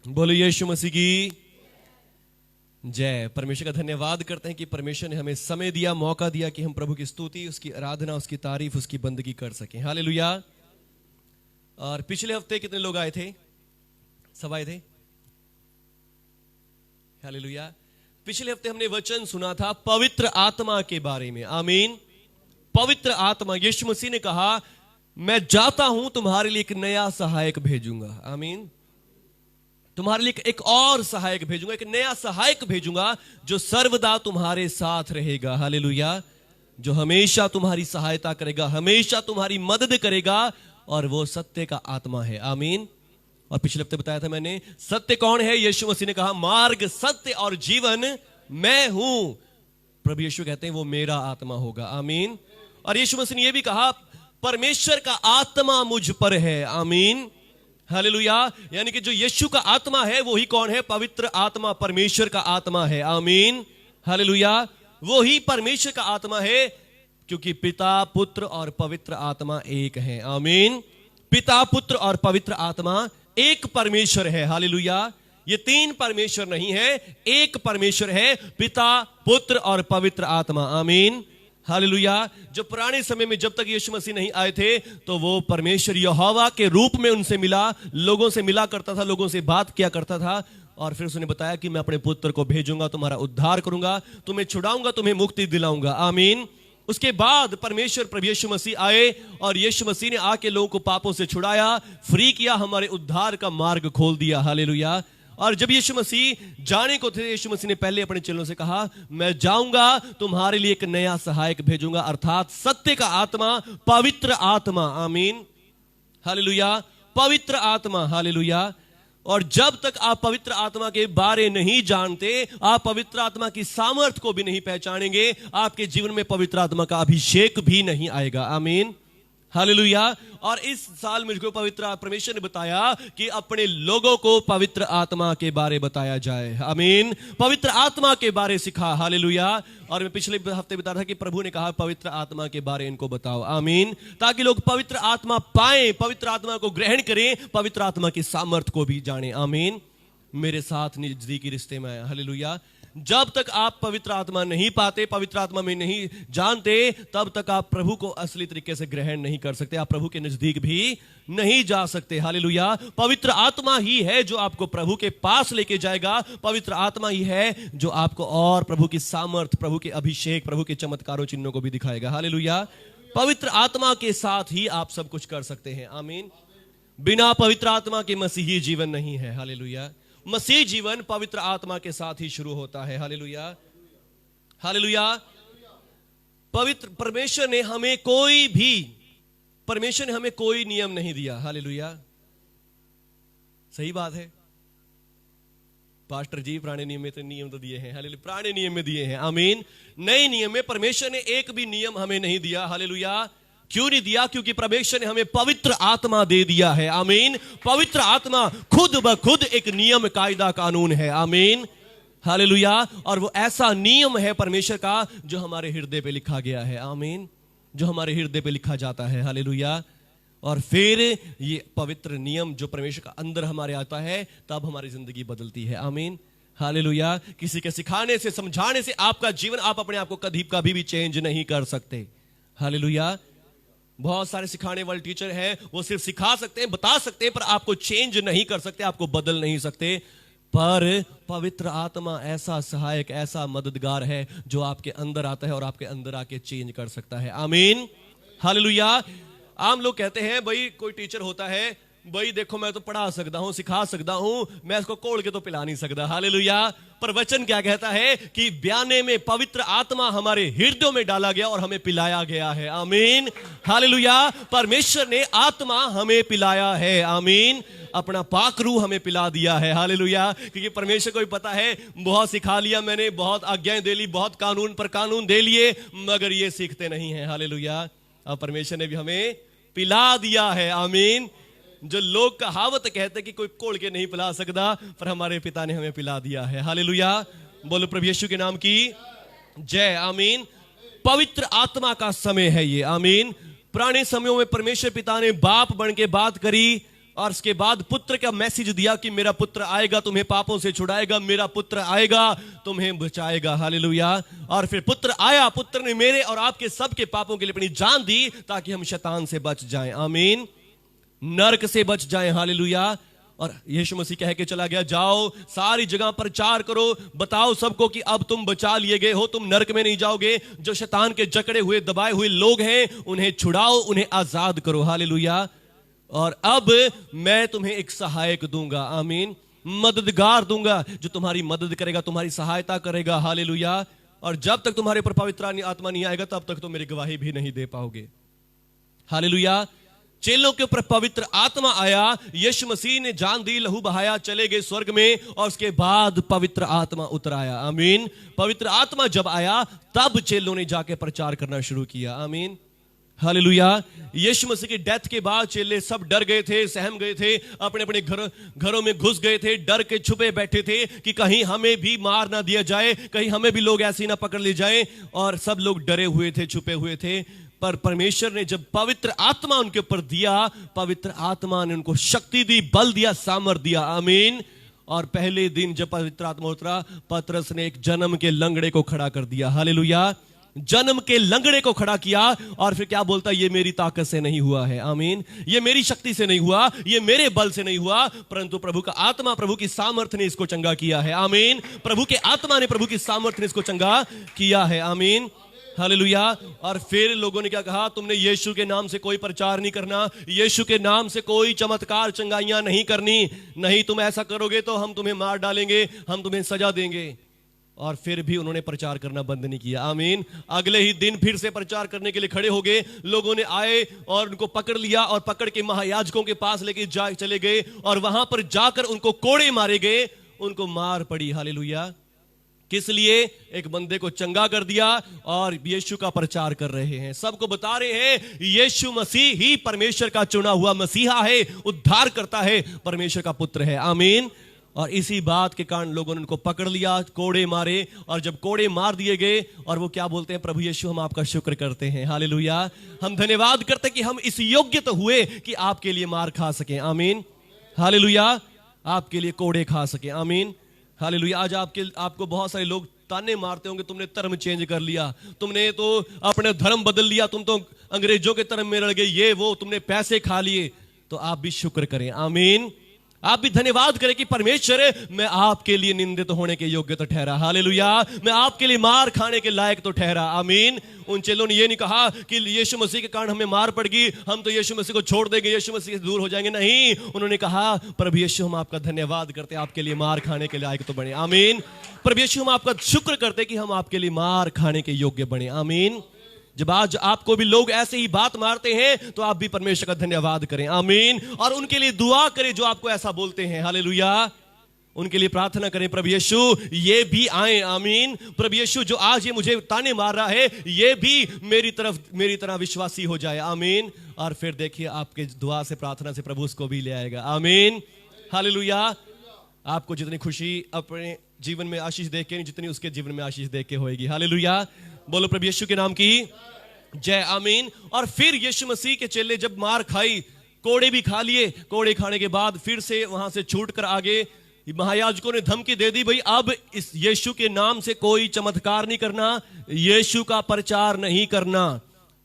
बोलो यीशु मसीह की जय। परमेश्वर का धन्यवाद करते हैं कि परमेश्वर ने हमें समय दिया, मौका दिया कि हम प्रभु की स्तुति, उसकी आराधना, उसकी तारीफ, उसकी बंदगी कर सकें। हालेलुया। और पिछले हफ्ते कितने लोग आए थे? सब आए थे? हालेलुया। पिछले हफ्ते हमने वचन सुना था पवित्र आत्मा के बारे में। आमीन। पवित्र आत्मा, यीशु मसीह ने कहा मैं जाता हूं, तुम्हारे लिए एक नया सहायक भेजूंगा। आमीन। तुम्हारे लिए एक और सहायक भेजूंगा, एक नया सहायक भेजूंगा जो सर्वदा तुम्हारे साथ रहेगा। हालेलुया। जो हमेशा तुम्हारी सहायता करेगा, हमेशा तुम्हारी मदद करेगा, और वो सत्य का आत्मा है। आमीन। और पिछले हफ्ते बताया था मैंने, सत्य कौन है? यीशु मसीह ने कहा मार्ग, सत्य और जीवन मैं हूं। प्रभु यीशु कहते हैं वो मेरा आत्मा होगा। आमीन। और यीशु मसीह ने यह भी कहा परमेश्वर का आत्मा मुझ पर है। आमीन। हालेलुया। यानी कि जो यीशु का आत्मा है वो ही कौन है? पवित्र आत्मा, परमेश्वर का आत्मा है। आमीन। हालेलुया। वो ही परमेश्वर का आत्मा है, क्योंकि पिता, पुत्र और पवित्र आत्मा एक है। आमीन। पिता, पुत्र और पवित्र आत्मा एक परमेश्वर है। हालेलुया। ये तीन परमेश्वर नहीं है, एक परमेश्वर है, पिता, पुत्र और पवित्र आत्मा। आमीन। हालेलुया। जो पुराने समय में जब तक यीशु मसीह नहीं आए थे तो वो परमेश्वर यहोवा के रूप में उनसे मिला, लोगों से मिला करता था, लोगों से बात किया करता था। और फिर उसने बताया कि मैं अपने पुत्र को भेजूंगा, तुम्हारा उद्धार करूंगा, तुम्हें छुड़ाऊंगा, तुम्हें मुक्ति दिलाऊंगा। आमीन। उसके बाद परमेश्वर प्रभु यीशु मसीह आए और यीशु मसीह ने आके लोगों को पापों से छुड़ाया, फ्री किया, हमारे उद्धार का मार्ग खोल दिया। हालेलुया। और जब यीशु मसीह जाने को थे, यीशु मसीह ने पहले अपने चेलों से कहा मैं जाऊंगा, तुम्हारे लिए एक नया सहायक भेजूंगा, अर्थात सत्य का आत्मा, पवित्र आत्मा। आमीन। हालेलुया। पवित्र आत्मा। हालेलुया। और जब तक आप पवित्र आत्मा के बारे नहीं जानते, आप पवित्र आत्मा की सामर्थ को भी नहीं पहचानेंगे, आपके जीवन में पवित्र आत्मा का अभिषेक भी नहीं आएगा। आमीन। हालेलुया। और इस साल मुझको पवित्र परमेश्वर ने बताया कि अपने लोगों को पवित्र आत्मा के बारे बताया जाए। आमीन। पवित्र आत्मा के बारे सिखा। हालेलुया। और मैं पिछले हफ्ते बता रहा था कि प्रभु ने कहा पवित्र आत्मा के बारे इनको बताओ। आमीन। ताकि लोग पवित्र आत्मा पाएं, पवित्र आत्मा को ग्रहण करें, पवित्र आत्मा की सामर्थ को भी जाने। आमीन। मेरे साथ नजदीकी रिश्ते में आया। हालेलुया। जब तक आप पवित्र आत्मा नहीं पाते, पवित्र आत्मा में नहीं जानते, तब तक आप प्रभु को असली तरीके से ग्रहण नहीं कर सकते, आप प्रभु के नजदीक भी नहीं जा सकते। हालेलुया। पवित्र आत्मा ही है जो आपको प्रभु के पास लेके जाएगा, पवित्र आत्मा ही है जो आपको और प्रभु की सामर्थ, प्रभु के अभिषेक, प्रभु के चमत्कारों चिन्हों को भी दिखाएगा। हालेलुया। पवित्र आत्मा के साथ ही आप सब कुछ कर सकते हैं। आमीन। बिना पवित्र आत्मा के मसीही जीवन नहीं है। हालेलुया। मसीह जीवन पवित्र आत्मा के साथ ही शुरू होता है। हालेलुया। हालेलुया। पवित्र परमेश्वर ने हमें कोई नियम नहीं दिया। हालेलुया। सही बात है। पास्टर जी पुराने नियम में तो नियम तो दिए हैं। हालेलुया। पुराने नियम में दिए हैं। आमीन। नए नियम में परमेश्वर ने एक भी नियम हमें नहीं दिया। हालेलुया। क्यों नहीं दिया? क्योंकि परमेश्वर ने हमें पवित्र आत्मा दे दिया है। आमीन। पवित्र आत्मा खुद ब खुद एक नियम, कायदा, कानून है। आमीन। हालेलुया। और वो ऐसा नियम है परमेश्वर का जो हमारे हृदय पे लिखा गया है। आमीन। जो हमारे हृदय पे लिखा जाता है। हालेलुया। और फिर ये पवित्र नियम जो परमेश्वर का अंदर हमारे आता है, तब हमारी जिंदगी बदलती है। आमीन। हालेलुया। किसी के सिखाने से, समझाने से आपका जीवन, आप अपने आप को कभी भी चेंज नहीं कर सकते। हालेलुया। बहुत सारे सिखाने वाले टीचर हैं, वो सिर्फ सिखा सकते हैं, बता सकते हैं, पर आपको चेंज नहीं कर सकते, आपको बदल नहीं सकते। पर पवित्र आत्मा ऐसा सहायक, ऐसा मददगार है जो आपके अंदर आता है और आपके अंदर आके चेंज कर सकता है। आमीन। हालेलुया। आम लोग कहते हैं भाई कोई टीचर होता है, भाई देखो मैं तो पढ़ा सकता हूं, सिखा सकता हूं, मैं इसको कोड़ के तो पिला नहीं सकता। हालेलुया। पर वचन क्या कहता है कि ब्याने में पवित्र आत्मा हमारे हृदयों में डाला गया और हमें पिलाया गया है। आमीन। हालेलुया। परमेश्वर ने आत्मा हमें पिलाया है। आमीन। अपना पाक रूह हमें पिला दिया है। हालेलुया। क्योंकि परमेश्वर को भी पता है बहुत सिखा लिया मैंने, बहुत आज्ञाएं दे ली, बहुत कानून पर कानून दे लिए, मगर ये सीखते नहीं है। हालेलुया। अब परमेश्वर ने भी हमें पिला दिया है। आमीन। जो लोग कहावत कहते कि कोई कोड़ के नहीं पिला सकता, पर हमारे पिता ने हमें पिला दिया है। हालेलुया। बोलो प्रभु यीशु के नाम की जय। आमीन। पवित्र आत्मा का समय है ये। आमीन। पुराने समयों में परमेश्वर पिता ने बाप बन के बात करी और उसके बाद पुत्र का मैसेज दिया कि मेरा पुत्र आएगा, तुम्हें पापों से छुड़ाएगा, मेरा पुत्र आएगा, तुम्हें बचाएगा। हालेलुया। और फिर पुत्र आया, पुत्र ने मेरे और आपके सबके पापों के लिए अपनी जान दी ताकि हम शैतान से बच जाएं। आमीन। नरक से बच जाएं। हालेलुया। और यीशु मसीह कह के चला गया, जाओ सारी जगह प्रचार करो, बताओ सबको कि अब तुम बचा लिए गए हो, तुम नरक में नहीं जाओगे। जो शैतान के जकड़े हुए दबाए हुए लोग हैं उन्हें छुड़ाओ, उन्हें आजाद करो। हालेलुया। और अब मैं तुम्हें एक सहायक दूंगा। आमीन। मददगार दूंगा जो तुम्हारी मदद करेगा, तुम्हारी सहायता करेगा। हालेलुया। और जब तक तुम्हारे ऊपर पवित्र आत्मा नहीं आएगा तब तक तो मेरी गवाही भी नहीं दे पाओगे। हालेलुया। चेलों के ऊपर पवित्र आत्मा आया, यीशु मसीह ने जान दी, लहू बहाया, चले गए स्वर्ग में, और उसके बाद पवित्र आत्मा उतर आया। आमीन। पवित्र आत्मा जब आया तब चेलों ने जाके प्रचार करना शुरू किया। आमीन। हालेलुया। यीशु मसीह की डेथ के बाद चेले सब डर गए थे, सहम गए थे, अपने अपने घरों में घुस गए थे, डर के छुपे बैठे थे कि कहीं हमें भी मार ना दिया जाए, कहीं हमें भी लोग ऐसे ना पकड़ ले जाए। और सब लोग डरे हुए थे, छुपे हुए थे। पर परमेश्वर ने जब पवित्र आत्मा उनके ऊपर दिया, पवित्र आत्मा ने उनको शक्ति दी, बल दिया, सामर्थ दिया। आमीन। और पहले दिन जब पवित्र आत्मा उतरा, पतरस ने एक जन्म के लंगड़े को खड़ा कर दिया। हालेलुया। जन्म के लंगड़े को खड़ा किया और फिर क्या बोलता, ये मेरी ताकत से नहीं हुआ है। आमीन। ये मेरी शक्ति से नहीं हुआ, ये मेरे बल से नहीं हुआ, परंतु प्रभु का आत्मा, प्रभु की सामर्थ ने इसको चंगा किया है। आमीन। प्रभु के आत्मा ने, प्रभु की सामर्थ ने इसको चंगा किया है। आमीन। हालेलुया। और फिर लोगों ने क्या कहा, तुमने यीशु के नाम से कोई प्रचार नहीं करना, यीशु के नाम से कोई चमत्कार चंगाइयां नहीं करनी, नहीं तुम ऐसा करोगे तो हम तुम्हें मार डालेंगे, हम तुम्हें सजा देंगे। और फिर भी उन्होंने प्रचार करना बंद नहीं किया। आमीन। अगले ही दिन फिर से प्रचार करने के लिए खड़े हो गए। लोगों ने आए और उनको पकड़ लिया और पकड़ के महायाजकों के पास लेके चले गए और वहां पर जाकर उनको कोड़े मारे गए, उनको मार पड़ी। हालेलुया। किस लिए? एक बंदे को चंगा कर दिया और यीशु का प्रचार कर रहे हैं, सबको बता रहे हैं यीशु मसीह ही परमेश्वर का चुना हुआ मसीहा है, उद्धार करता है, परमेश्वर का पुत्र है। आमीन। और इसी बात के कारण लोगों ने उनको पकड़ लिया, कोड़े मारे, और जब कोड़े मार दिए गए और वो क्या बोलते हैं, प्रभु यीशु हम आपका शुक्र करते हैं। हालेलुया। हम धन्यवाद करते हैं कि हम इस योग्य तो हुए कि आपके लिए मार खा सके। आमीन। हालेलुया। आपके लिए कोड़े खा सके। आमीन। हालेलुया। आज आपको बहुत सारे लोग ताने मारते होंगे, तुमने धर्म चेंज कर लिया, तुमने तो अपने धर्म बदल लिया, तुम तो अंग्रेजों के धर्म में रह गए, ये वो, तुमने पैसे खा लिए। तो आप भी शुक्र करें। आमीन। आप भी धन्यवाद करें कि परमेश्वर मैं आपके लिए निंदित होने के योग्य तो ठहरा। हालेलुया। मैं आपके लिए मार खाने के लायक तो ठहरा। आमीन। उन चेलों ने ये नहीं कहा कि यीशु मसीह के कारण हमें मार पड़गी, हम तो यीशु मसीह को छोड़ देंगे, यीशु मसीह से दूर हो जाएंगे। नहीं, उन्होंने कहा प्रभु यीशु हम आपका धन्यवाद करते, आपके लिए मार खाने के लायक तो बने। आमीन। प्रभु यीशु हम आपका शुक्र करते कि हम आपके लिए मार खाने के योग्य बने। आमीन। जब आज आपको भी लोग ऐसे ही बात मारते हैं तो आप भी परमेश्वर का धन्यवाद करें। आमीन। और उनके लिए दुआ करें जो आपको ऐसा बोलते हैं। हालेलुया। उनके लिए प्रार्थना करें, प्रभु यीशु ये भी आए। आमीन। प्रभु यीशु जो आज ये मुझे ताने मार रहा है, ये भी मेरी तरह विश्वासी हो जाए। आमीन। और फिर देखिए आपके दुआ से, प्रार्थना से प्रभु उसको भी ले आएगा। आमीन। हालेलुया। आपको जितनी खुशी अपने जीवन में आशीष देख के, जितनी उसके जीवन में आशीष देख के होगी। हालेलुया। बोलो प्रभु यीशु के नाम की जय। आमीन। और फिर यीशु मसीह के चेले जब मार खाई, कोड़े भी खा लिए, कोड़े खाने के बाद फिर से वहां से छूट कर आगे, महायाजकों ने धमकी दे दी, भाई अब इस यीशु के नाम से कोई चमत्कार नहीं करना, यीशु का प्रचार नहीं करना।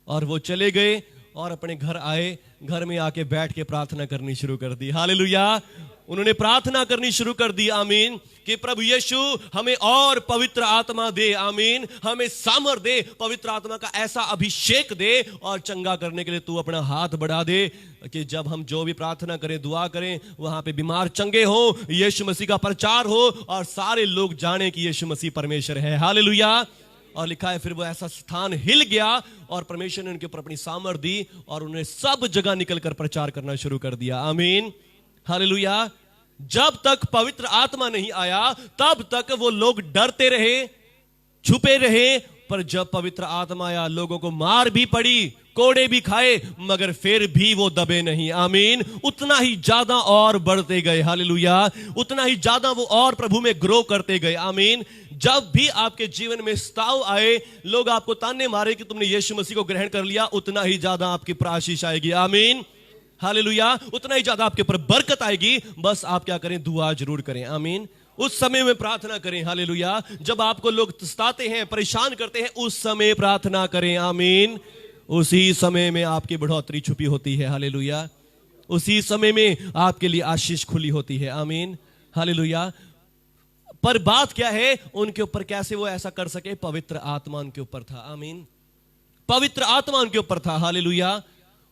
और वो चले गए और अपने घर आए, घर में आके बैठ के प्रार्थना करनी शुरू कर दी। हालेलुया। उन्होंने प्रार्थना करनी शुरू कर दी। आमीन। कि प्रभु यीशु हमें और पवित्र आत्मा दे। आमीन। हमें सामर्थ दे, पवित्र आत्मा का ऐसा अभिषेक दे और चंगा करने के लिए तू अपना हाथ बढ़ा दे कि जब हम जो भी प्रार्थना करें, दुआ करें, वहां पे बीमार चंगे हो, यीशु मसीह का प्रचार हो और सारे लोग जाने कि यीशु मसीह परमेश्वर है। हालेलुया। और लिखा है फिर वो ऐसा स्थान हिल गया और परमेश्वर ने उनके ऊपर अपनी सामर्थ दी और उन्हें सब जगह निकलकर प्रचार करना शुरू कर दिया। आमीन। हालेलुया। जब तक पवित्र आत्मा नहीं आया तब तक वो लोग डरते रहे, छुपे रहे, पर जब पवित्र आत्मा आया लोगों को मार भी पड़ी, कोड़े भी खाए, मगर फिर भी वो दबे नहीं। आमीन। उतना ही ज्यादा और बढ़ते गए। हालेलुया। उतना ही ज्यादा वो और प्रभु में ग्रो करते गए। आमीन। जब भी आपके जीवन में स्ताव आए, लोग आपको ताने मारे कि तुमने यीशु मसीह को ग्रहण कर लिया, उतना ही ज्यादा आपकी आशीष आएगी। आमीन। हालेलुया, उतना ही ज्यादा आपके ऊपर बरकत आएगी। बस आप क्या करें, दुआ जरूर करें। आमीन। उस समय में प्रार्थना करें। हालेलुया। जब आपको लोग सताते हैं, परेशान करते हैं, उस समय प्रार्थना करें। आमीन। उसी समय में आपकी बढ़ोतरी छुपी होती है। हालेलुया। उसी समय में आपके लिए आशीष खुली होती है। आमीन। हालेलुया। पर बात क्या है, उनके ऊपर कैसे वो ऐसा कर सके? पवित्र आत्मा उनके ऊपर था। आमीन। पवित्र आत्मा उनके ऊपर था। हालेलुया।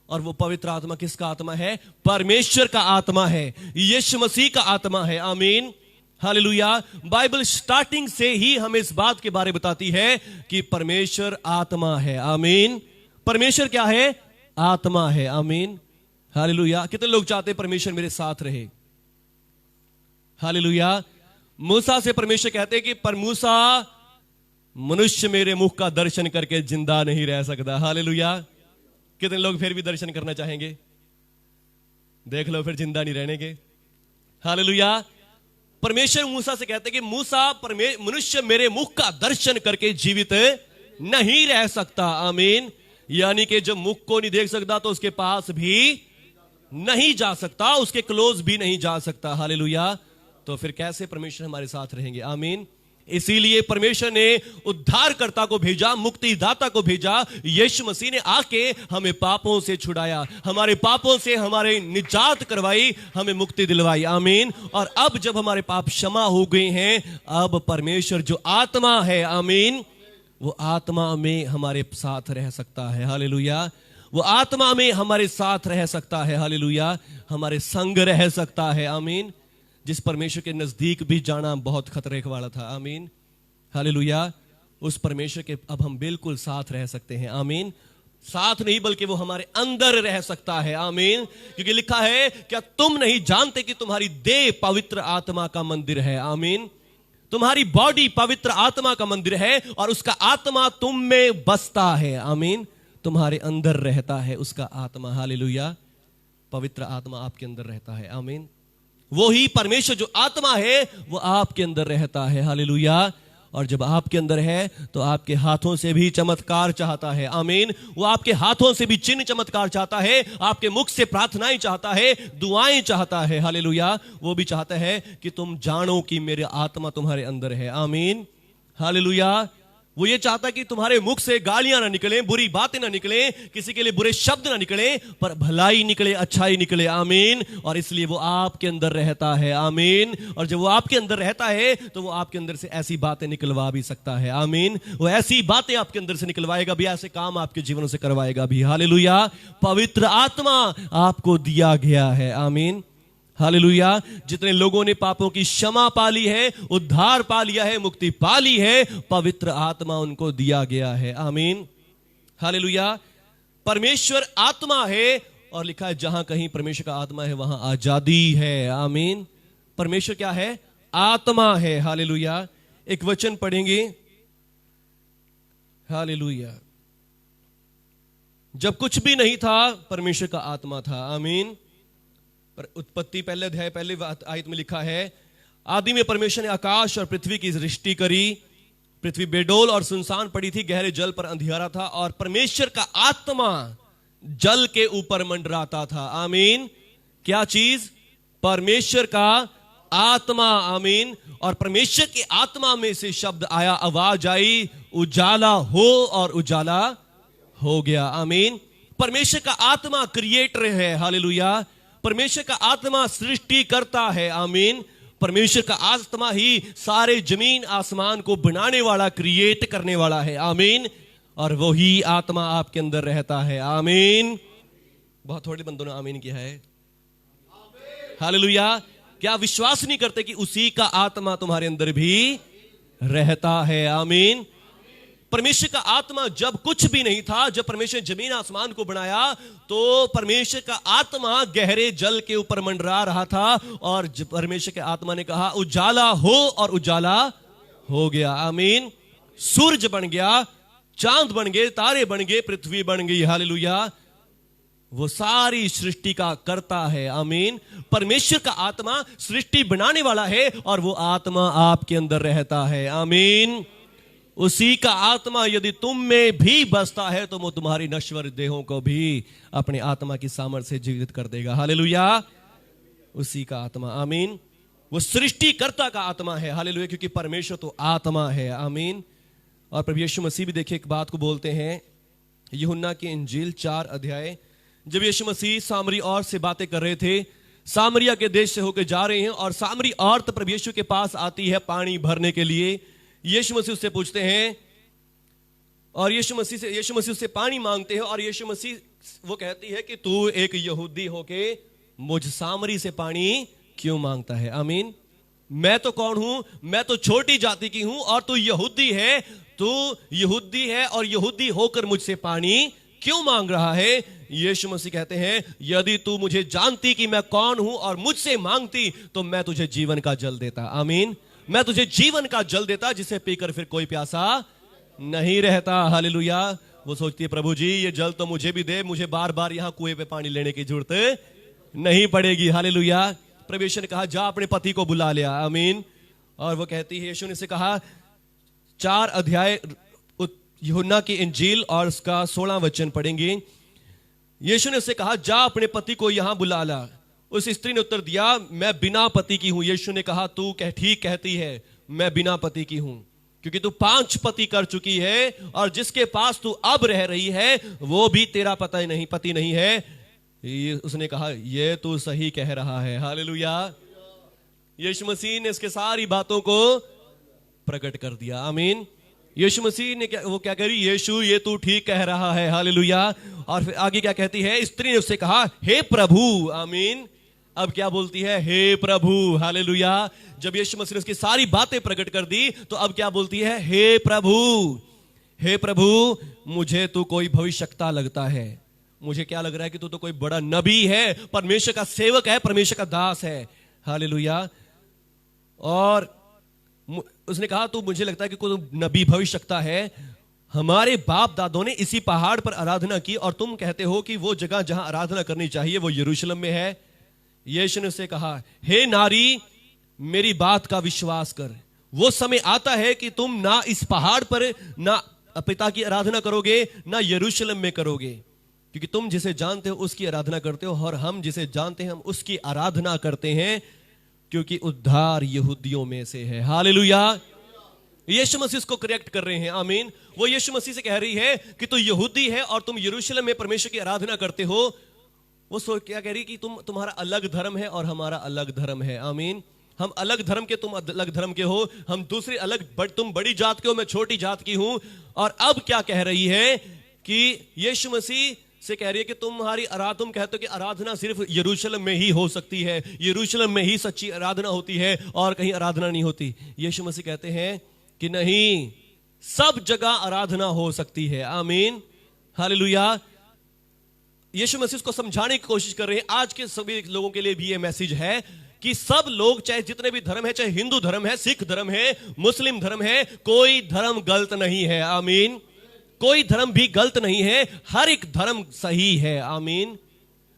और वो पवित्र आत्मा किसका आत्मा है? परमेश्वर का आत्मा है, यीशु मसीह का आत्मा है। आमीन। हालेलुया। बाइबल स्टार्टिंग से ही हमें इस बात के बारे में बताती है कि परमेश्वर आत्मा है। आमीन। परमेश्वर क्या है? आत्मा है। आमीन। हालेलुया। कितने लोग चाहते हैं परमेश्वर मेरे साथ रहे? हालेलुया। मूसा से परमेश्वर कहते हैं कि पर मूसा, मनुष्य मेरे मुख का दर्शन करके जिंदा नहीं रह सकता। हालेलुया। कितने लोग फिर भी दर्शन करना चाहेंगे? देख लो, फिर जिंदा नहीं रहने के। हालेलुया। परमेश्वर मूसा से कहते हैं कि मूसा, मनुष्य मेरे मुख का दर्शन करके जीवित नहीं रह सकता। आमीन। यानी कि जब मुख को नहीं देख सकता तो उसके पास भी नहीं जा सकता, उसके क्लोज भी नहीं जा सकता। हालेलुया। तो फिर कैसे परमेश्वर हमारे साथ रहेंगे? आमीन। इसीलिए परमेश्वर ने उद्धारकर्ता को भेजा, मुक्तिदाता को भेजा। यीशु मसीह ने आके हमें पापों से छुड़ाया, हमारे पापों से हमारे निजात करवाई, हमें मुक्ति दिलवाई। आमीन। और अब जब हमारे पाप क्षमा हो गए हैं, अब परमेश्वर जो आत्मा है, आमीन, वो आत्मा में हमारे साथ रह सकता है। हालेलुया। वो आत्मा में हमारे साथ रह सकता है। हालेलुया। हमारे संग रह सकता है। आमीन। जिस परमेश्वर के नजदीक भी जाना बहुत खतरे वाला था। आमीन। हालेलुया। उस परमेश्वर के अब हम बिल्कुल साथ रह सकते हैं। आमीन। साथ नहीं बल्कि वो हमारे अंदर रह सकता है। आमीन। क्योंकि लिखा है, क्या तुम नहीं जानते कि तुम्हारी देह पवित्र आत्मा का मंदिर है? आमीन। तुम्हारी बॉडी पवित्र आत्मा का मंदिर है और उसका आत्मा तुम में बसता है। आमीन। तुम्हारे अंदर रहता है उसका आत्मा। हालेलुया। पवित्र आत्मा आपके अंदर रहता है। आमीन। वो ही परमेश्वर जो आत्मा है वो आपके अंदर रहता है। हालेलुया। और जब आपके अंदर है तो आपके हाथों से भी चमत्कार चाहता है। आमीन। वो आपके हाथों से भी चिन्ह चमत्कार चाहता है, आपके मुख से प्रार्थनाएं चाहता है, दुआएं चाहता है। हालेलुया। वो भी चाहता है कि तुम जानो कि मेरी आत्मा तुम्हारे अंदर है। आमीन। हालेलुया। वो ये चाहता है कि तुम्हारे मुख से गालियां ना निकले, बुरी बातें ना निकले, किसी के लिए बुरे शब्द ना निकले, पर भलाई निकले, अच्छाई निकले। आमीन। और इसलिए वो आपके अंदर रहता है। आमीन। और जब वो आपके अंदर रहता है तो वो आपके अंदर से ऐसी बातें निकलवा भी सकता है। आमीन। वो ऐसी बातें आपके अंदर से निकलवाएगा भी, ऐसे काम आपके जीवन से करवाएगा भी। हालेलुया। पवित्र आत्मा आपको दिया गया है। आमीन। हालेलुया। जितने लोगों ने पापों की क्षमा पा ली है, उद्धार पा लिया है, मुक्ति पा ली है, पवित्र आत्मा उनको दिया गया है। आमीन। हालेलुया। परमेश्वर आत्मा है और लिखा है जहां कहीं परमेश्वर का आत्मा है वहां आजादी है। आमीन। परमेश्वर क्या है? आत्मा है। हालेलुया। एक वचन पढ़ेंगे। हालेलुया। जब कुछ भी नहीं था परमेश्वर का आत्मा था। आमीन। पर उत्पत्ति पहले अध्याय पहले आयत में लिखा है, आदि में परमेश्वर ने आकाश और पृथ्वी की सृष्टि करी। पृथ्वी बेडोल और सुनसान पड़ी थी, गहरे जल पर अंधियारा था और परमेश्वर का आत्मा जल के ऊपर मंडराता था। आमीन। क्या चीज? परमेश्वर का आत्मा। आमीन। और परमेश्वर की आत्मा में से शब्द आया, आवाज आई, उजाला हो, और उजाला हो गया। आमीन। परमेश्वर का आत्मा क्रिएटर है। हालेलुया। परमेश्वर का आत्मा सृष्टि करता है। आमीन। परमेश्वर का आत्मा ही सारे जमीन आसमान को बनाने वाला, क्रिएट करने वाला है। आमीन। और वही आत्मा आपके अंदर रहता है। आमीन। बहुत थोड़े बंदों ने आमीन किया है। हालेलुया। क्या विश्वास नहीं करते कि उसी का आत्मा तुम्हारे अंदर भी रहता है? आमीन। परमेश्वर का आत्मा जब कुछ भी नहीं था, जब परमेश्वर ने जमीन आसमान को बनाया, तो परमेश्वर का आत्मा गहरे जल के ऊपर मंडरा रहा था और परमेश्वर के आत्मा ने कहा उजाला हो, और उजाला हो गया। आमीन। सूरज बन गया, चांद बन गए, तारे बन गए, पृथ्वी बन गई। हालेलुया। वो सारी सृष्टि का करता है। आमीन। परमेश्वर का आत्मा सृष्टि बनाने वाला है और वो आत्मा आपके अंदर रहता है। आमीन। उसी का आत्मा यदि तुम में भी बसता है तो वो तुम्हारी नश्वर देहों को भी अपने आत्मा की सामर्थ्य से जीवित कर देगा। हालेलुया। उसी का आत्मा, आमीन। वो सृष्टिकर्ता का आत्मा है। हालेलुया। क्योंकि परमेश्वर तो आत्मा है। आमीन। और प्रभु यीशु मसीह भी देखिए एक बात को बोलते हैं, यूहन्ना की इंजील 4 अध्याय, जब यीशु मसीह सामरी औरत से बातें कर रहे थे, सामरिया के देश से होकर जा रहे हैं और सामरी औरत प्रभु यीशु के पास आती है पानी भरने के लिए। यीशु मसीह उससे पूछते हैं और यीशु मसीह उससे पानी मांगते हैं और यीशु मसीह वो कहती है कि तू एक यहूदी होके मुझ सामरी से पानी क्यों मांगता है। आमीन। मैं तो कौन हूं? मैं तो छोटी जाति की हूं और तू यहूदी है। तू यहूदी है और यहूदी होकर मुझसे पानी क्यों मांग रहा है? यीशु मसीह कहते हैं, यदि तू मुझे जानती कि मैं कौन हूं और मुझसे मांगती तो मैं तुझे जीवन का जल देता। आमीन। मैं तुझे जीवन का जल देता जिसे पीकर फिर कोई प्यासा नहीं रहता। हालेलुया। वो सोचती है, प्रभु जी ये जल तो मुझे भी दे, मुझे बार बार यहां कुएं पे पानी लेने की जरूरत नहीं पड़ेगी। हालेलुया। प्रभु यीशु ने कहा जा अपने पति को बुला लिया। आमीन। और वो कहती है, यीशु ने से कहा 4 अध्याय यूहन्ना की इंजील और उसका 16 वचन पढ़ेंगे। यीशु ने उससे कहा जा अपने पति को यहां बुला ला। उस स्त्री ने उत्तर दिया, मैं बिना पति की हूं। यीशु ने कहा, तू ठीक कहती है, मैं बिना पति की हूं, क्योंकि तू 5 पति कर चुकी है और जिसके पास तू अब रह रही है वो भी तेरा पति नहीं है। उसने कहा, ये तू सही कह रहा है। हालेलुया। यीशु मसीह ने इसके सारी बातों को प्रकट कर दिया। आमीन। यीशु मसीह ने वो क्या कह रही, यीशु ये तू ठीक कह रहा है। हालेलुया। और फिर आगे क्या कहती है, स्त्री ने उससे कहा, हे प्रभु। आमीन। अब क्या बोलती है, हे प्रभु। हालेलुया। जब यीशु मसीह ने उसकी सारी बातें प्रकट कर दी तो अब क्या बोलती है, हे प्रभु। हे प्रभु, मुझे तो कोई भविष्यवक्ता लगता है। मुझे क्या लग रहा है कि तू तो कोई बड़ा नबी है, परमेश्वर का सेवक है, परमेश्वर का दास है। हालेलुया। और उसने कहा, तू मुझे लगता है कि कोई नबी भविष्यवक्ता है। हमारे बाप दादों ने इसी पहाड़ पर आराधना की और तुम कहते हो कि वो जगह जहां आराधना करनी चाहिए वो यरूशलेम में है। यीशु ने उससे कहा, हे नारी, मेरी बात का विश्वास कर। वो समय आता है कि तुम ना इस पहाड़ पर ना पिता की आराधना करोगे ना यरूशलेम में करोगे, क्योंकि तुम जिसे जानते हो उसकी आराधना करते हो और हम जिसे जानते हैं हम उसकी आराधना करते हैं, क्योंकि उद्धार यहूदियों में से है। हालेलुया। यीशु मसीह इसको करेक्ट कर रहे हैं। आमीन। वो यीशु मसीह से कह रही है कि तू यहूदी है और तुम यरूशलेम में परमेश्वर की आराधना करते हो। वो क्या कह रही कि तुम्हारा अलग धर्म है और हमारा अलग धर्म है। आमीन। हम अलग धर्म के, तुम अलग धर्म के हो, हम दूसरे अलग, तुम बड़ी जात के हो, मैं छोटी जात की हूं। और अब क्या कह रही है कि यीशु मसीह से कह रही है कि तुम कहते हो कि आराधना सिर्फ यरूशलेम में ही हो सकती है, यरूशलेम में ही सच्ची आराधना होती है और कहीं आराधना नहीं होती। यीशु मसीह कहते हैं कि नहीं, सब जगह आराधना हो सकती है। आमीन। हालेलुया। यीशु मसीह को समझाने की कोशिश कर रहे हैं। आज के सभी लोगों के लिए भी ये मैसेज है कि सब लोग, चाहे जितने भी धर्म है, चाहे हिंदू धर्म है, सिख धर्म है, मुस्लिम धर्म है, कोई धर्म गलत नहीं है। आमीन। कोई धर्म भी गलत नहीं है, हर एक धर्म सही है। आमीन।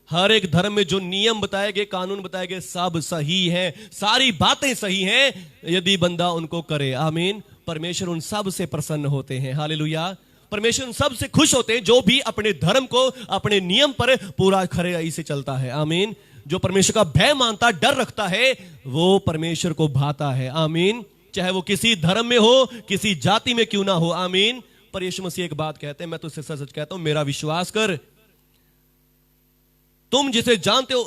हर एक धर्म में जो नियम बताए गए, कानून बताए गए, सब सही है, सारी बातें सही हैं यदि बंदा उनको करे। आमीन। परमेश्वर उन सब से प्रसन्न होते हैं। हालेलुया। परमेश्वर उन सब से खुश होते हैं जो भी अपने धर्म को, अपने नियम पर पूरा खरेई से चलता है। आमीन। जो परमेश्वर का भय मानता, डर रखता है, वो परमेश्वर को भाता है। आमीन। चाहे वो किसी धर्म में हो, किसी जाति में क्यों ना हो। आमीन। पर यीशु मसीह एक बात कहते हैं, मैं तुझसे सच कहता हूं, मेरा विश्वास कर। तुम जिसे जानते हो,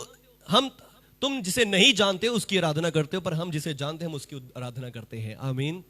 तुम जिसे नहीं जानते उसकी आराधना करते हो, पर हम जिसे जानते हैं हम उसकी आराधना करते हैं। आमीन।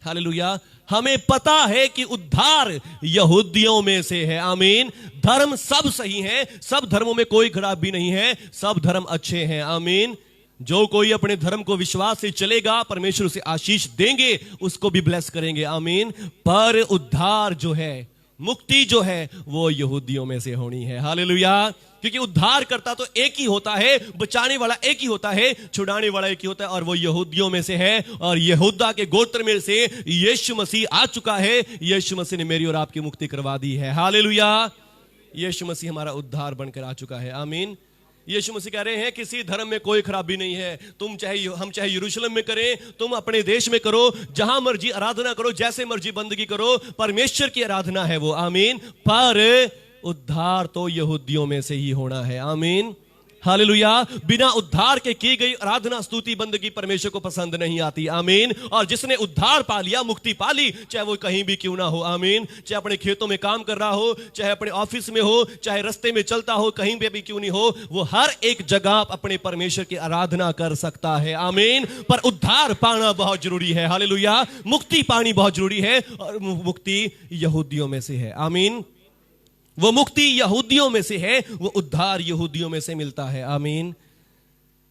हालेलुया। हमें पता है कि उद्धार यहूदियों में से है। आमीन। धर्म सब सही है, सब धर्मों में कोई खराबी नहीं है, सब धर्म अच्छे हैं। आमीन। जो कोई अपने धर्म को विश्वास से चलेगा, परमेश्वर उसे आशीष देंगे, उसको भी ब्लेस करेंगे। आमीन। पर उद्धार जो है, मुक्ति जो है, वो यहूदियों में से होनी है। हालेलुया। क्योंकि उद्धार करता तो एक ही होता है, बचाने वाला एक ही होता है, छुड़ाने वाला एक ही होता है, और वो यहूदियों में से है। और यहूदा के गोत्र में से यीशु मसीह आ चुका है। यीशु मसीह ने मेरी और आपकी मुक्ति करवा दी है। हालेलुया। यीशु मसीह हमारा उद्धार बनकर आ चुका है। आमीन। यीशु मसीह कह रहे हैं किसी धर्म में कोई खराबी नहीं है। हम चाहे यरूशलेम में करें, तुम अपने देश में करो, जहां मर्जी आराधना करो, जैसे मर्जी बंदगी करो, परमेश्वर की आराधना है वो। आमीन। पर उद्धार तो यहूदियों में से ही होना है। आमीन, हालेलुया। बिना उद्धार के की गई आराधना, स्तुति, बंदगी परमेश्वर को पसंद नहीं आती। आमीन। और जिसने उद्धार पा लिया, मुक्ति पा ली, चाहे वो कहीं भी क्यों ना हो। आमीन। चाहे अपने खेतों में काम कर रहा हो, चाहे अपने ऑफिस में हो, चाहे रास्ते में चलता हो, कहीं पे भी क्यों नहीं हो, वो हर एक जगह अपने परमेश्वर की आराधना कर सकता है। आमीन। पर उद्धार पाना बहुत जरूरी है। हालेलुया। मुक्ति पानी बहुत जरूरी है, और मुक्ति यहूदियों में से है। आमीन। वो मुक्ति यहूदियों में से है, वो उद्धार यहूदियों में से मिलता है। आमीन।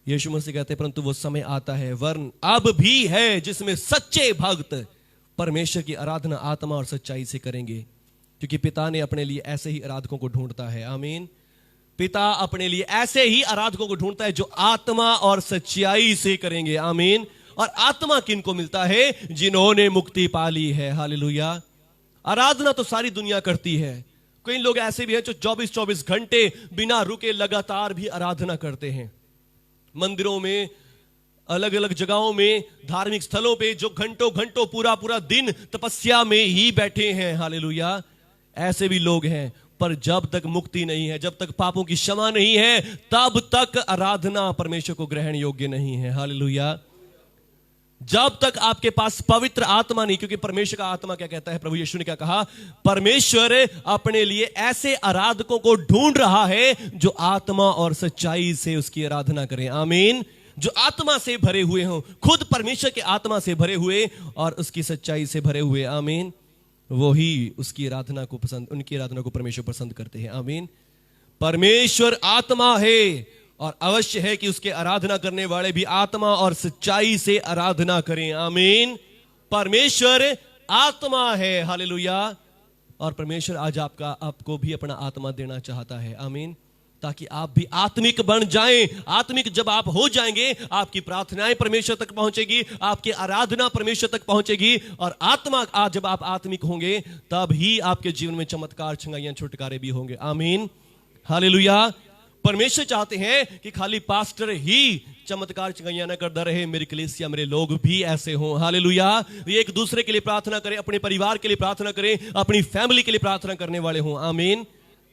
यीशु मसीह कहते हैं परंतु वो समय आता है, वरन अब भी है, जिसमें सच्चे भक्त परमेश्वर की आराधना आत्मा और सच्चाई से करेंगे, क्योंकि पिता ने अपने लिए ऐसे ही आराधकों को ढूंढता है। आमीन। पिता अपने लिए ऐसे ही आराधकों को ढूंढता है जो आत्मा और सच्चाई से करेंगे। आमीन। और आत्मा किनको मिलता है? जिन्होंने मुक्ति पा ली है। हालेलुया। आराधना तो सारी दुनिया करती है। कई लोग ऐसे भी हैं जो 24-24 घंटे बिना रुके लगातार भी आराधना करते हैं। मंदिरों में, अलग अलग जगहों में, धार्मिक स्थलों पे जो घंटों घंटों पूरा पूरा दिन तपस्या में ही बैठे हैं। हालेलुया। ऐसे भी लोग हैं। पर जब तक मुक्ति नहीं है, जब तक पापों की क्षमा नहीं है, तब तक आराधना परमेश्वर को ग्रहण योग्य नहीं है। हालेलुया। जब तक आपके पास पवित्र आत्मा नहीं, क्योंकि परमेश्वर का आत्मा क्या कहता है, प्रभु यीशु ने क्या कहा? परमेश्वर अपने लिए ऐसे आराधकों को ढूंढ रहा है जो आत्मा और सच्चाई से उसकी आराधना करें। आमीन। जो आत्मा से भरे हुए हों, खुद परमेश्वर के आत्मा से भरे हुए और उसकी सच्चाई से भरे हुए। आमीन। वो ही उसकी आराधना को पसंद, उनकी आराधना को परमेश्वर पसंद करते हैं। आमीन। परमेश्वर आत्मा है, और अवश्य है कि उसके आराधना करने वाले भी आत्मा और सच्चाई से आराधना करें। आमीन। परमेश्वर आत्मा है। हालेलुया। और परमेश्वर आज आपको भी अपना आत्मा देना चाहता है। आमीन। ताकि आप भी आत्मिक बन जाएं। आत्मिक जब आप हो जाएंगे, आपकी प्रार्थनाएं परमेश्वर तक पहुंचेगी, आपकी आराधना परमेश्वर तक पहुंचेगी, और आत्मा आज जब आप आत्मिक होंगे, तब ही आपके जीवन में चमत्कार, छंगाइयां, छुटकारे भी होंगे। आमीन। हालेलुया। परमेश्वर चाहते हैं कि खाली पास्टर ही चमत्कार चंगाइयां न करता रहे, मेरी कलीसिया, मेरे लोग भी ऐसे हों। हालेलुया। एक दूसरे के लिए प्रार्थना करें, अपने परिवार के लिए प्रार्थना करें, अपनी फैमिली के लिए प्रार्थना करने वाले हों। आमीन।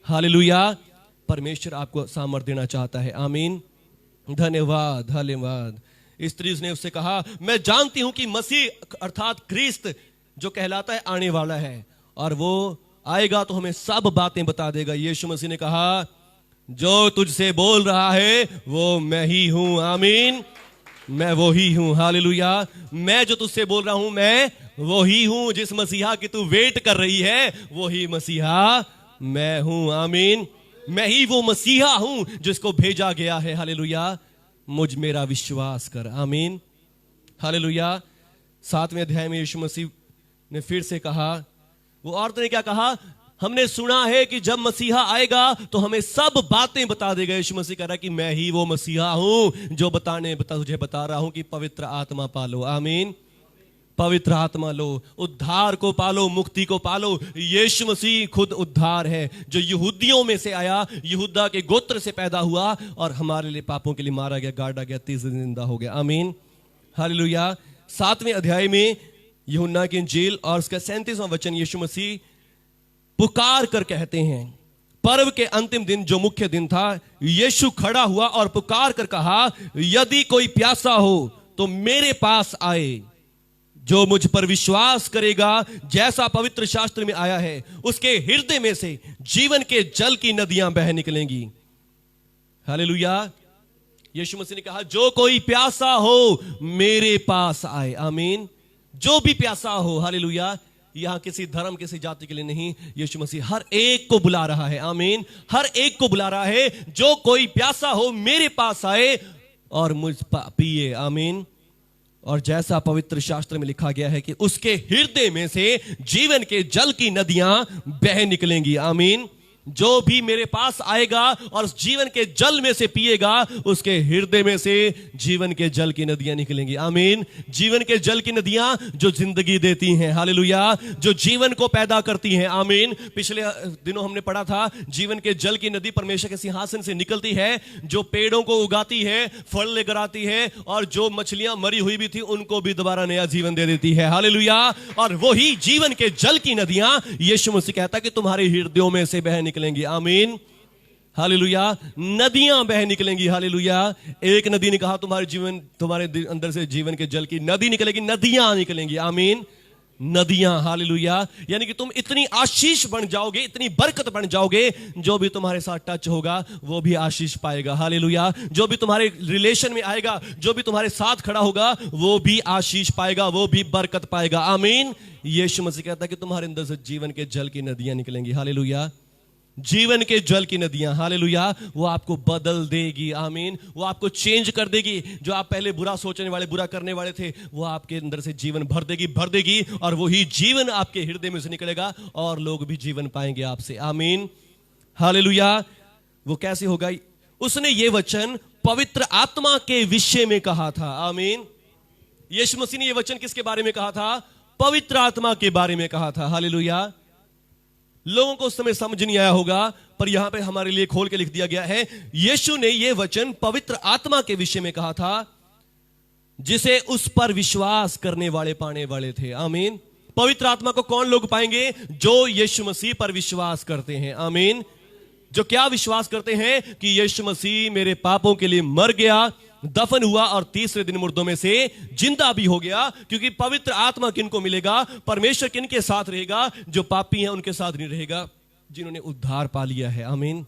हालेलुया। परमेश्वर आपको सामर्थ्य देना चाहता है। आमीन। धन्यवाद, धन्यवाद। स्त्री ने उससे कहा, मैं जानती हूं कि मसीह अर्थात क्रिस्त जो कहलाता है आने वाला है, और वो आएगा तो हमें सब बातें बता देगा। यीशु मसीह ने कहा, जो तुझसे बोल रहा है वो मैं ही हूं। आमीन। मैं वो ही हूं। हालेलुया। मैं जो तुझसे बोल रहा हूं, मैं वो ही हूं। जिस मसीहा की तू वेट कर रही है, वो ही मसीहा मैं हूं। आमीन। मैं ही वो मसीहा हूं जिसको भेजा गया है। हालेलुया। मुझ मेरा विश्वास कर। आमीन। हालेलुया। 7वें अध्याय में यीशु मसीह ने फिर से कहा, वो औरत ने क्या कहा? हमने सुना है कि जब मसीहा आएगा तो हमें सब बातें बता देगा। यीशु मसीह कह रहा है कि मैं ही वो मसीहा हूं जो तुझे बता रहा हूं कि पवित्र आत्मा पालो। आमीन। पवित्र आत्मा लो, उद्धार को पालो, मुक्ति को पालो। यीशु मसीह खुद उद्धार है, जो यहूदियों में से आया, यहूदा के गोत्र से पैदा हुआ, और हमारे लिए पापों के लिए मारा गया, गाड़ा गया, तीसरे दिन जिंदा हो गया। आमीन। हालेलुया। 7वें अध्याय में यूहन्ना की इंजील और उसका 37वां वचन यीशु मसीह पुकार कर कहते हैं, पर्व के अंतिम दिन जो मुख्य दिन था, यीशु खड़ा हुआ और पुकार कर कहा, यदि कोई प्यासा हो तो मेरे पास आए, जो मुझ पर विश्वास करेगा, जैसा पवित्र शास्त्र में आया है, उसके हृदय में से जीवन के जल की नदियां बह निकलेंगी। हालेलुया। यीशु मसीह ने कहा, जो कोई प्यासा हो मेरे पास आए। आमीन। जो भी प्यासा हो। हालेलुया। यहां किसी धर्म, किसी जाति के लिए नहीं, यीशु मसीह हर एक को बुला रहा है। आमीन। हर एक को बुला रहा है, जो कोई प्यासा हो मेरे पास आए और मुझ पिए। आमीन। और जैसा पवित्र शास्त्र में लिखा गया है कि उसके हृदय में से जीवन के जल की नदियां बह निकलेंगी। आमीन। जो भी मेरे पास आएगा और उस जीवन के जल में से पिएगा, उसके हृदय में से जीवन के जल की नदियां निकलेंगी। आमीन। जीवन के जल की नदियां जो जिंदगी देती हैं, हालेलुया, जो जीवन को पैदा करती हैं। आमीन। पिछले दिनों हमने पढ़ा था, जीवन के जल की नदी परमेश्वर के सिंहासन से निकलती है, जो पेड़ों को उगाती है, फल लेकर आती है, और जो मछलियां मरी हुई भी थी उनको भी दोबारा नया जीवन दे देती है। हालेलुया। और वही जीवन के जल की नदियां यीशु मसीह कहता है कि तुम्हारे हृदयों में से बह निकलेंगी। आमीन। हालेलुया। नदियां बह निकलेंगी। हालेलुया। एक नदी ने कहा तुम्हारे जीवन, तुम्हारे अंदर से जीवन के जल की नदी निकलेगी, नदियां निकलेंगी। आमीन। नदियां। हालेलुया। यानी कि तुम इतनी आशीष बन जाओगे, इतनी बरकत बन जाओगे, जो भी तुम्हारे साथ टच होगा वो भी आशीष पाएगा। हालेलुया। जो भी तुम्हारे रिलेशन में आएगा, जो भी तुम्हारे साथ खड़ा होगा, वो भी आशीष पाएगा, वो भी बरकत पाएगा। आमीन। यीशु मसीह कहता है कि तुम्हारे अंदर से जीवन के जल की नदियां निकलेंगी। हालेलुया। जीवन के जल की नदियां, हालेलुया, वो आपको बदल देगी। आमीन। वो आपको चेंज कर देगी। जो आप पहले बुरा सोचने वाले, बुरा करने वाले थे, वो आपके अंदर से जीवन भर देगी, और वही जीवन आपके हृदय में से निकलेगा और लोग भी जीवन पाएंगे आपसे। आमीन। हालेलुया। वो कैसे होगा? उसने ये वचन पवित्र आत्मा के विषय में कहा था। आमीन। यीशु मसीह ने ये वचन किसके बारे में कहा था? पवित्र आत्मा के बारे में कहा था। हालेलुया। लोगों को उस समय समझ नहीं आया होगा, पर यहां पे हमारे लिए खोल के लिख दिया गया है। यीशु ने यह वचन पवित्र आत्मा के विषय में कहा था, जिसे उस पर विश्वास करने वाले पाने वाले थे। आमीन। पवित्र आत्मा को कौन लोग पाएंगे? जो यीशु मसीह पर विश्वास करते हैं। आमीन। जो क्या विश्वास करते हैं कि यीशु मसीह मेरे पापों के लिए मर गया, दफन हुआ और तीसरे दिन मुर्दों में से जिंदा भी हो गया। क्योंकि पवित्र आत्मा किनको मिलेगा? परमेश्वर किनके साथ रहेगा? जो पापी हैं उनके साथ नहीं रहेगा, जिन्होंने उद्धार पा लिया है। आमीन।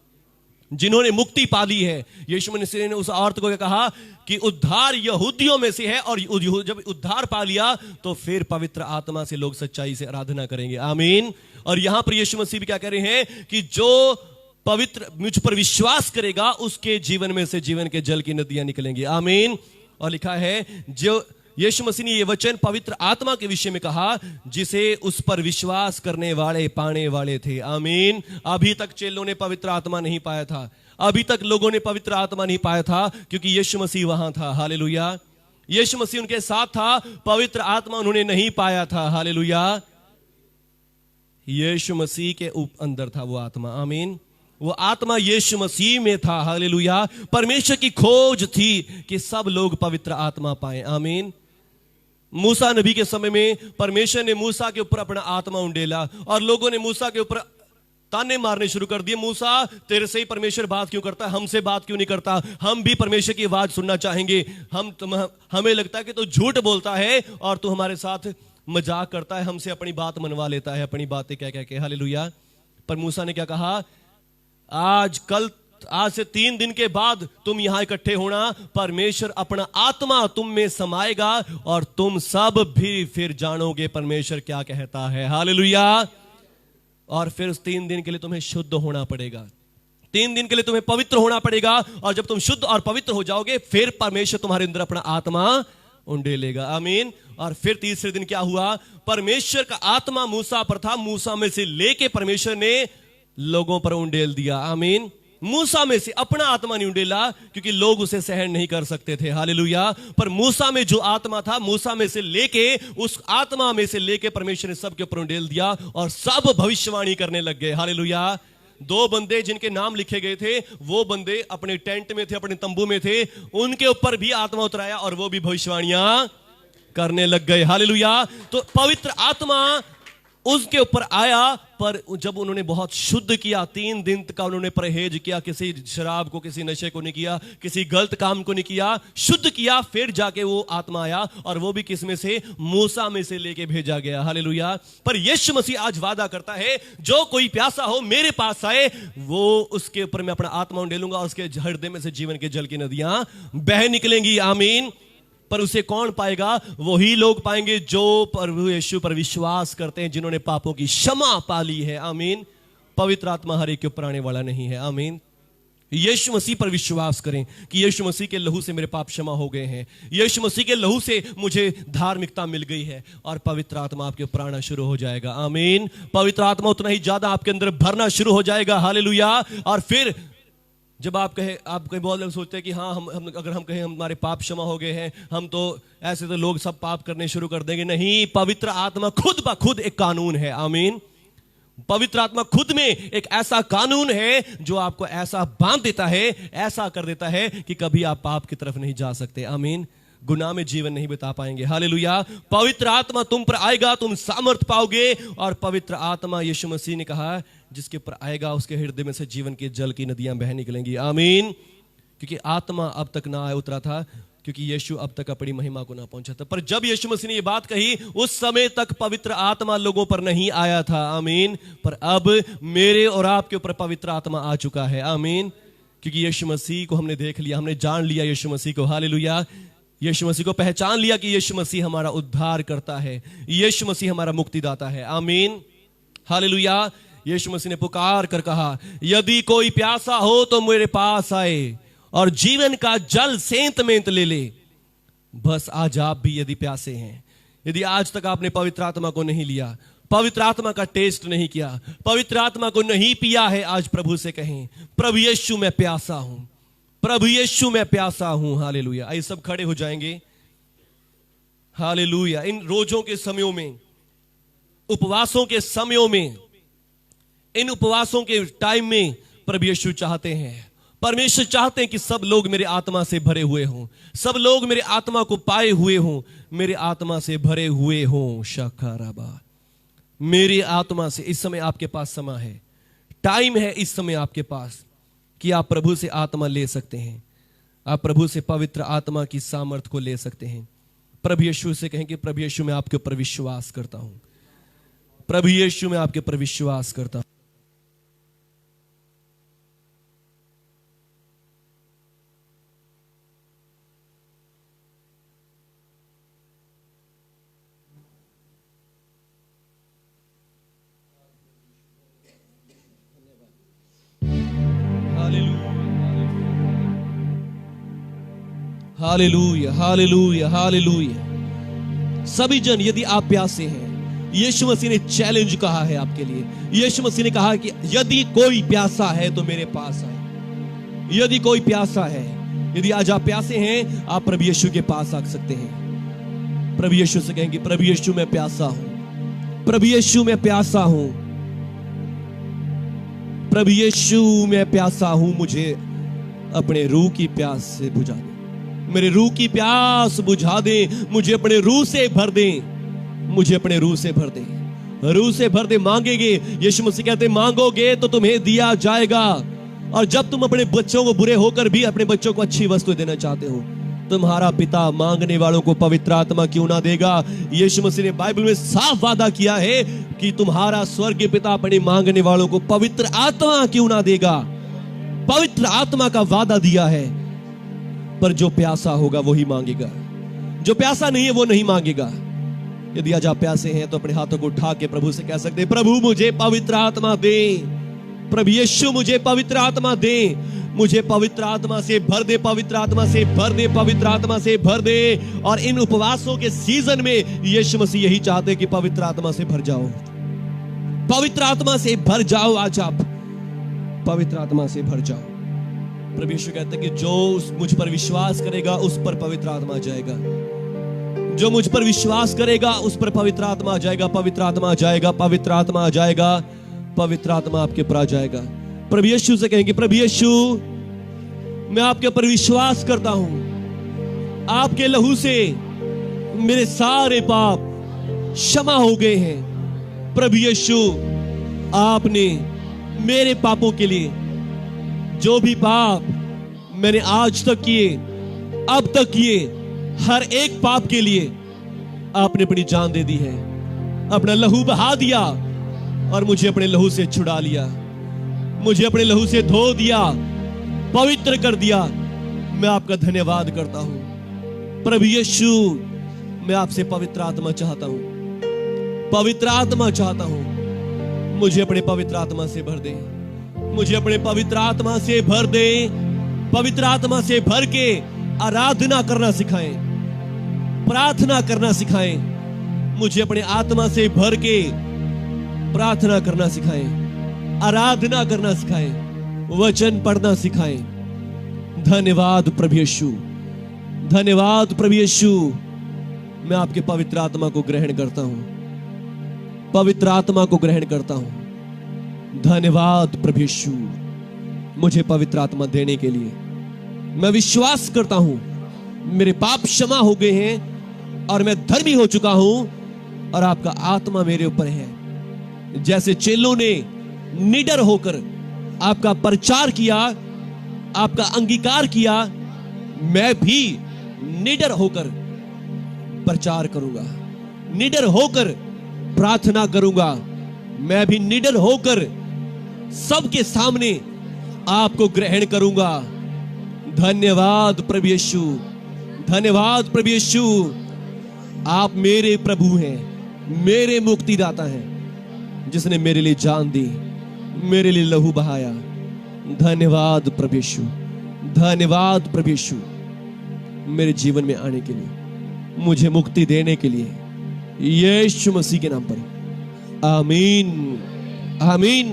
जिन्होंने मुक्ति पा ली है। यीशु मसीह ने उस औरत को कहा कि उद्धार यहूदियों में से है, और जब उद्धार पा लिया तो फिर पवित्र आत्मा से लोग सच्चाई से आराधना करेंगे। आमीन। और यहां पर यीशु मसीह भी क्या कह रहे हैं कि जो पवित्र मुझ पर विश्वास करेगा, उसके जीवन में से जीवन के जल की नदियां निकलेंगी। आमीन। और लिखा है, जो यीशु मसीह ने ये वचन पवित्र आत्मा के विषय में कहा, जिसे उस पर विश्वास करने वाले पाने वाले थे। आमीन। अभी तक चेलों ने पवित्र आत्मा नहीं पाया था, अभी तक लोगों ने पवित्र आत्मा नहीं पाया था, क्योंकि यीशु मसीह वहां था। हालेलुया। यीशु मसीह उनके साथ था, पवित्र आत्मा उन्होंने नहीं पाया था। हालेलुया। यीशु मसीह के अंदर था वो आत्मा। आमीन। वो आत्मा यीशु मसीह में था। हालेलुया। परमेश्वर की खोज थी कि सब लोग पवित्र आत्मा पाएं। आमीन। मूसा नबी के समय में परमेश्वर ने मूसा के ऊपर अपना आत्मा उंडेला, और लोगों ने मूसा के ऊपर ताने मारने शुरू कर दिए। मूसा, तेरे से ही परमेश्वर बात क्यों करता है, हमसे बात क्यों नहीं करता? हम भी परमेश्वर की आवाज सुनना चाहेंगे। हमें लगता है कि तू झूठ बोलता है और तू हमारे साथ मजाक करता है, हमसे अपनी बात मनवा लेता है, अपनी बातें क्या क्या क्या। हालेलुया। पर मूसा ने क्या कहा? आज से 3 दिन के बाद तुम यहां इकट्ठे होना, परमेश्वर अपना आत्मा तुम में समाएगा और तुम सब भी फिर जानोगे परमेश्वर क्या कहता है। हालेलुया। और फिर उस 3 दिन के लिए तुम्हें शुद्ध होना पड़ेगा, 3 दिन के लिए तुम्हें पवित्र होना पड़ेगा, और जब तुम शुद्ध और पवित्र हो जाओगे, फिर परमेश्वर तुम्हारे अंदर अपना आत्मा उंडेलेगा। आमीन। और फिर तीसरे दिन क्या हुआ? परमेश्वर का आत्मा मूसा पर था, मूसा में से लेके परमेश्वर ने लोगों पर उंडेल दिया। आमीन। मूसा में से अपना आत्मा नहीं उंडेला, क्योंकि लोग उसे सहन नहीं कर सकते थे। हालेलुया। पर मूसा में जो आत्मा था, मूसा में से लेके, उस आत्मा में से लेके परमेश्वर ने सबके ऊपर उंडेल दिया, और सब भविष्यवाणी करने लग गए। हालेलुया। 2 बंदे जिनके नाम लिखे गए थे, वो बंदे अपने टेंट में थे, अपने तंबू में थे, उनके ऊपर भी आत्मा उतराया और वो भी भविष्यवाणियां करने लग गए। हालेलुया। तो पवित्र आत्मा उसके ऊपर आया, पर जब उन्होंने बहुत शुद्ध किया, 3 दिन का उन्होंने परहेज किया, किसी शराब को, किसी नशे को नहीं किया, किसी गलत काम को नहीं किया, शुद्ध किया, फिर जाके वो आत्मा आया, और वो भी किस में से? मूसा में से लेके भेजा गया। हालेलुया। पर यीशु मसीह आज वादा करता है, जो कोई प्यासा हो मेरे पास आए, वो उसके ऊपर मैं अपना आत्मा उंडेलूंगा और उसके हृदय में से जीवन के जल की नदियां बह निकलेंगी। आमीन। पर उसे कौन पाएगा? वही लोग पाएंगे जो प्रभु यीशु पर विश्वास करते हैं, जिन्होंने पापों की क्षमा पा ली है। आमीन। पवित्र आत्मा हर एक के ऊपर आने वाला नहीं है। आमीन। यीशु मसीह पर विश्वास करें कि यीशु मसीह के लहू से मेरे पाप क्षमा हो गए हैं, यीशु मसीह के लहू से मुझे धार्मिकता मिल गई है, और पवित्र आत्मा आपके ऊपर आना शुरू हो जाएगा। आमीन। पवित्र आत्मा उतना ही ज्यादा आपके अंदर भरना शुरू हो जाएगा। हालेलुया। और फिर जब आप कहीं बहुत लोग सोचते हैं कि हाँ अगर हम कहें हमारे पाप क्षमा हो गए हैं, हम तो ऐसे तो लोग सब पाप करने शुरू कर देंगे। नहीं, पवित्र आत्मा खुद ब खुद एक कानून है। आमीन। पवित्र आत्मा खुद में एक ऐसा कानून है जो आपको ऐसा बांध देता है, ऐसा कर देता है कि कभी आप पाप की तरफ नहीं जा सकते। आमीन। गुनाह में जीवन नहीं बिता पाएंगे। हालेलुया। पवित्र आत्मा तुम पर आएगा, तुम सामर्थ पाओगे, और पवित्र आत्मा यीशु मसीह ने कहा जिसके ऊपर आएगा उसके हृदय में से जीवन के जल की नदियां बह निकलेंगी। आमीन। क्योंकि आत्मा अब तक ना उतरा था, क्योंकि यीशु अब तक अपनी महिमा को ना पहुंचा था। पर जब यीशु मसीह ने ये बात कही, उस समय तक पवित्र आत्मा लोगों पर नहीं आया था। आमीन। पर अब मेरे और आपके ऊपर पवित्र आत्मा आ चुका है। आमीन। क्योंकि यीशु मसीह को हमने देख लिया, हमने जान लिया यीशु मसीह को। हालेलुया। यीशु मसीह को पहचान लिया कि यीशु मसीह हमारा उद्धार करता है, यीशु मसीह हमारा मुक्तिदाता है। आमीन। हालेलुया। यीशु मसीह ने पुकार कर कहा, यदि कोई प्यासा हो तो मेरे पास आए और जीवन का जल सेंत मेंत ले ले। बस आज आप भी यदि प्यासे हैं, यदि आज तक आपने पवित्र आत्मा को नहीं लिया, पवित्र आत्मा का टेस्ट नहीं किया, पवित्र आत्मा को नहीं पिया है, आज प्रभु से कहें, प्रभु यीशु मैं प्यासा हूं, प्रभु यीशु मैं प्यासा हूं। हालेलुया। आइए सब खड़े हो जाएंगे। हालेलुया। इन रोजों के समयों में, उपवासों के समयों में, इन उपवासों के टाइम में प्रभु यीशु चाहते हैं, परमेश्वर चाहते हैं कि सब लोग मेरे आत्मा से भरे हुए हों, सब लोग मेरे आत्मा को पाए हुए हों, मेरे आत्मा से भरे हुए हों। शकाराबा। मेरी आत्मा से इस समय आपके पास समय है, टाइम है इस समय आपके पास कि आप प्रभु से आत्मा ले सकते हैं, आप प्रभु से पवित्र आत्मा की सामर्थ्य को ले सकते हैं। प्रभु यीशु से कहें कि प्रभु यीशु मैं आपके ऊपर विश्वास करता हूं, प्रभु यीशु मैं आपके ऊपर विश्वास करता हूं। हालेलुया। हालेलुया। हालेलुया। सभी जन यदि आप प्यासे हैं, यीशु मसीह ने चैलेंज कहा है आपके लिए। यीशु मसीह ने कहा कि यदि कोई प्यासा है तो मेरे पास आए। यदि कोई प्यासा है, यदि आज आप प्यासे हैं, आप प्रभु यीशु के पास आ सकते हैं। प्रभु यीशु से कहेंगे, प्रभु यीशु मैं प्यासा हूं, प्रभु यीशु मैं प्यासा हूं, प्रभु यीशु मैं प्यासा हूं, मुझे अपने रूह की प्यास से बुझा दे, मेरे रूह की प्यास बुझा दे, मुझे अपने रूह से भर दे, मुझे अपने रूह से भर दे, रूह से भर दे। मांगेंगे, यीशु मसीह कहते मांगोगे तो तुम्हें दिया जाएगा। और जब तुम अपने बच्चों को, बुरे होकर भी अपने बच्चों को अच्छी वस्तु देना चाहते हो, तुम्हारा पिता मांगने वालों को पवित्र आत्मा क्यों ना देगा। यीशु मसीह ने बाइबल में साफ वादा किया है कि तुम्हारा स्वर्गीय पिता अपने मांगने वालों को पवित्र आत्मा क्यों ना देगा। पवित्र आत्मा का वादा दिया है। पर जो प्यासा होगा वही मांगेगा, जो प्यासा नहीं है वो नहीं मांगेगा। यदि आज आप प्यासे हैं तो अपने हाथों को उठा के प्रभु से कह सकते हैं, प्रभु मुझे पवित्र आत्मा दे, प्रभु यीशु मुझे पवित्र आत्मा दे, मुझे पवित्र आत्मा से भर दे, पवित्र आत्मा से भर दे, पवित्र आत्मा से भर दे। और इन उपवासों के सीजन में यीशु मसीह यही चाहते हैं कि पवित्र आत्मा से भर जाओ, पवित्र आत्मा से भर जाओ। आज आप पवित्र आत्मा से भर जाओ। प्रभु यीशु कहते हैं कि जो मुझ पर विश्वास करेगा उस पर पवित्र आत्मा आ जाएगा, जो मुझ पर विश्वास करेगा उस पर पवित्र आत्मा आ जाएगा, पवित्र आत्मा आ जाएगा, पवित्र आत्मा आ जाएगा, पवित्र आत्मा आपके पर आ जाएगा। प्रभु यीशु से कहेंगे, प्रभु यीशु मैं आपके ऊपर विश्वास करता हूं, आपके लहू से मेरे सारे पाप क्षमा हो गए हैं। प्रभु यीशु आपने मेरे पापों के लिए, जो भी पाप मैंने आज तक किए, अब तक किए, हर एक पाप के लिए आपने अपनी जान दे दी है, अपना लहू बहा दिया और मुझे अपने लहू से छुड़ा लिया, मुझे अपने लहू से धो दिया, पवित्र कर दिया। मैं आपका धन्यवाद करता हूं। प्रभु यीशु मैं आपसे पवित्र आत्मा चाहता हूं, पवित्र आत्मा चाहता हूं, मुझे अपने पवित्र आत्मा से भर दे, मुझे अपने पवित्र आत्मा से भर दे। पवित्र आत्मा से भर के आराधना करना सिखाएं, प्रार्थना करना सिखाएं। मुझे अपने आत्मा से भर के प्रार्थना करना सिखाएं, आराधना करना सिखाएं, वचन पढ़ना सिखाएं। धन्यवाद प्रभु यीशु, धन्यवाद प्रभु यीशु। मैं आपके पवित्र आत्मा को ग्रहण करता हूं, पवित्र आत्मा को ग्रहण करता हूं। धन्यवाद प्रभु यीशु, मुझे पवित्र आत्मा देने के लिए। मैं विश्वास करता हूं मेरे पाप क्षमा हो गए हैं और मैं धर्मी हो चुका हूं और आपका आत्मा मेरे ऊपर है। जैसे चेलों ने निडर होकर आपका प्रचार किया, आपका अंगीकार किया, मैं भी निडर होकर प्रचार करूंगा, निडर होकर प्रार्थना करूंगा। मैं भी निडर होकर सबके सामने आपको ग्रहण करूंगा। धन्यवाद प्रभु यीशु, धन्यवाद प्रभु यीशु। आप मेरे प्रभु हैं, मेरे मुक्तिदाता हैं, जिसने मेरे लिए जान दी, मेरे लिए लहू बहाया। धन्यवाद प्रभु यीशु, धन्यवाद प्रभु यीशु, मेरे जीवन में आने के लिए, मुझे मुक्ति देने के लिए, यीशु मसीह के नाम पर आमीन, आमीन।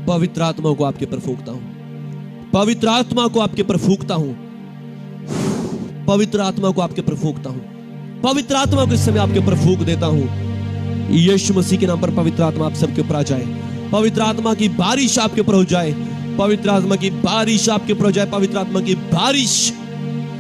पवित्र आत्मा को आपके पर फूंकता हूं, पवित्र आत्मा को आपके पर फूंकता हूं, पवित्र आत्मा को आपके पर फूंकता हूं, पवित्र आत्मा को इस समय आपके ऊपर फूंक देता हूं। यीशु मसीह के नाम पर पवित्र आत्मा आप सबके ऊपर आ जाए। पवित्र आत्मा की बारिश आपके ऊपर हो जाए, पवित्र आत्मा की बारिश आपके ऊपर हो जाए, पवित्र आत्मा की बारिश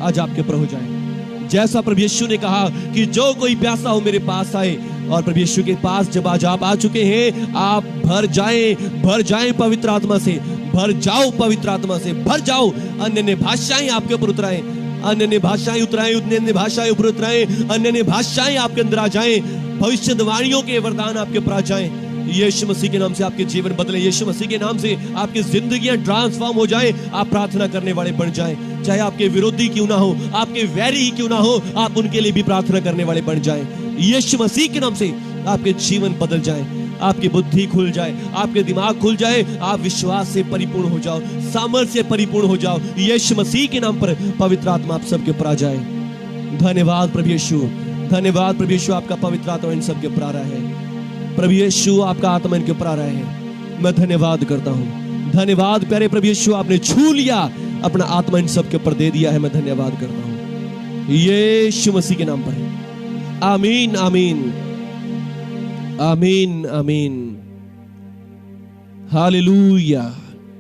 आज आपके ऊपर हो जाए। जैसा प्रभु यीशु ने कहा कि जो कोई प्यासा हो मेरे पास आए, और प्रभु यीशु के पास जब आज आप आ चुके हैं, आप भर जाएं पवित्र आत्मा से, भर जाओ पवित्र आत्मा से, भर जाओ। अन्य भाषाएं आपके ऊपर उतराएं, अन्य भाषाएं उतराएं, अन्य भाषाएं ऊपर उतराएं, अन्य भाषाएं आपके अंदर आ जाएं, भविष्यवाणियों के वरदान आपके ऊपर आ जाएं। यीशु मसीह के नाम से आपके जीवन बदले, यीशु मसीह के नाम से आपकी जिंदगियां ट्रांसफॉर्म हो जाएं। आप प्रार्थना करने वाले बन जाएं, चाहे आपके विरोधी क्यों ना हो, आपके वैरी ही क्यों ना हो, आप उनके लिए भी प्रार्थना करने वाले बन जाएं। यीशु मसीह के नाम से आपके जीवन बदल जाए, आपकी बुद्धि खुल जाए, आपके दिमाग खुल जाए, आप विश्वास से परिपूर्ण हो जाओ, सामर्थ्य से परिपूर्ण हो जाओ। यीशु मसीह के नाम पर पवित्र आत्मा आप सबके ऊपर आ जाए। धन्यवाद प्रभु यीशु, धन्यवाद प्रभु यीशु। आपका पवित्र आत्मा इन सबके ऊपर आ रहा है। प्रभु यीशु आपका आत्मा इनके ऊपर आ रहा है। मैं धन्यवाद करता हूँ, धन्यवाद प्यारे प्रभु यीशु, आपने छू लिया, अपना आत्मा इन सबके ऊपर दे दिया है। मैं धन्यवाद करता हूँ यीशु मसीह के नाम पर। आमीन, आमीन, आमीन, आमीन। हालेलुया।